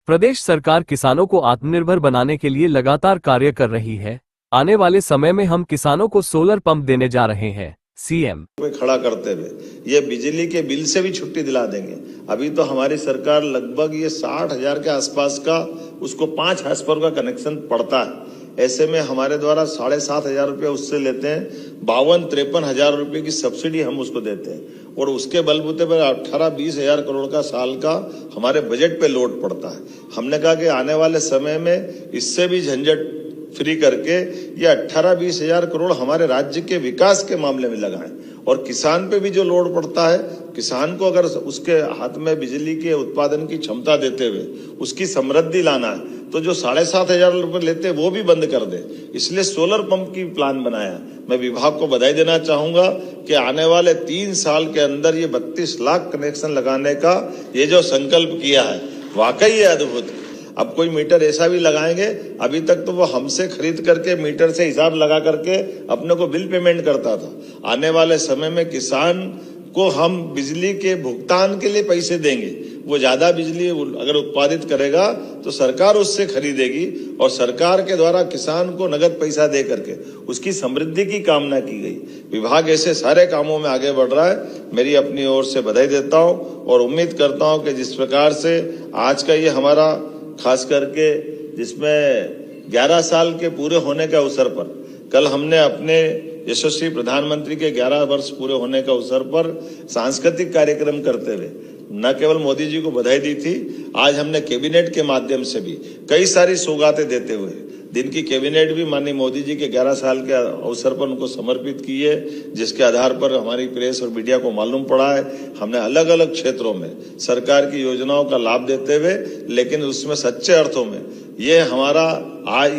प्रदेश सरकार किसानों को आत्मनिर्भर बनाने के लिए लगातार कार्य कर रही है। आने वाले समय में हम किसानों को सोलर पंप देने जा रहे हैं। सीएम खड़ा करते हुए ये बिजली के बिल से भी छुट्टी दिला देंगे। अभी तो हमारी सरकार लगभग ये 60,000 के आसपास का उसको 5 हाउस पर का कनेक्शन पड़ता है। ऐसे में हमारे द्वारा 7,500 रुपये उससे लेते हैं। 52-53 हजार रुपये की सब्सिडी हम उसको देते हैं और उसके बलबूते पर 18-20 हजार करोड़ का साल का हमारे बजट पे लोड पड़ता है। हमने कहा कि आने वाले समय में इससे भी झंझट फ्री करके ये 18-20 हजार करोड़ हमारे राज्य के विकास के मामले में लगाएं और किसान पे भी जो लोड पड़ता है, किसान को अगर उसके हाथ में बिजली के उत्पादन की क्षमता देते हुए उसकी समृद्धि लाना है तो जो 7,500 रुपये लेते हैं वो भी बंद कर दे। इसलिए सोलर पंप की प्लान बनाया। मैं विभाग को बधाई देना चाहूंगा कि आने वाले 3 साल के अंदर ये 32 लाख कनेक्शन लगाने का ये जो संकल्प किया है वाकई ये अद्भुत है। अब कोई मीटर ऐसा भी लगाएंगे, अभी तक तो वो हमसे खरीद करके मीटर से हिसाब लगा करके अपने को बिल पेमेंट करता था। आने वाले समय में किसान को हम बिजली के भुगतान के लिए पैसे देंगे। वो ज्यादा बिजली अगर उत्पादित करेगा तो सरकार उससे खरीदेगी और सरकार के द्वारा किसान को नगद पैसा दे करके उसकी समृद्धि की कामना की गई। विभाग ऐसे सारे कामों में आगे बढ़ रहा है। मेरी अपनी ओर से बधाई देता हूं और उम्मीद करता हूं कि जिस प्रकार से आज का ये हमारा खास करके जिसमें 11 साल के पूरे होने के अवसर पर कल हमने अपने यशस्वी प्रधानमंत्री के 11 वर्ष पूरे होने के अवसर पर सांस्कृतिक कार्यक्रम करते हुए न केवल मोदी जी को बधाई दी थी, आज हमने कैबिनेट के माध्यम से भी कई सारी सौगातें देते हुए दिन की कैबिनेट भी माननीय मोदी जी के 11 साल के अवसर पर उनको समर्पित की है, जिसके आधार पर हमारी प्रेस और मीडिया को मालूम पड़ा है। हमने अलग अलग क्षेत्रों में सरकार की योजनाओं का लाभ देते हुए, लेकिन उसमें सच्चे अर्थों में ये हमारा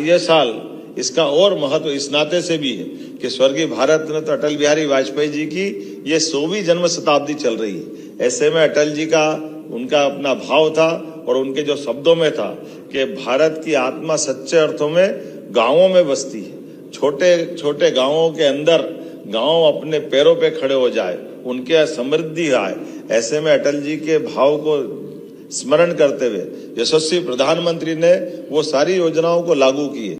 ये साल इसका और महत्व इस नाते से भी है कि स्वर्गीय भारत रत्न अटल बिहारी वाजपेयी जी की ये 100वीं जन्म शताब्दी चल रही है। ऐसे में अटल जी का उनका अपना भाव था और उनके जो शब्दों में था कि भारत की आत्मा सच्चे अर्थों में गांवों में बसती है। छोटे छोटे गांवों के अंदर गांव अपने पैरों पे खड़े हो जाए, उनके समृद्धि आए। ऐसे में अटल जी के भाव को स्मरण करते हुए यशस्वी प्रधानमंत्री ने वो सारी योजनाओं को लागू किए।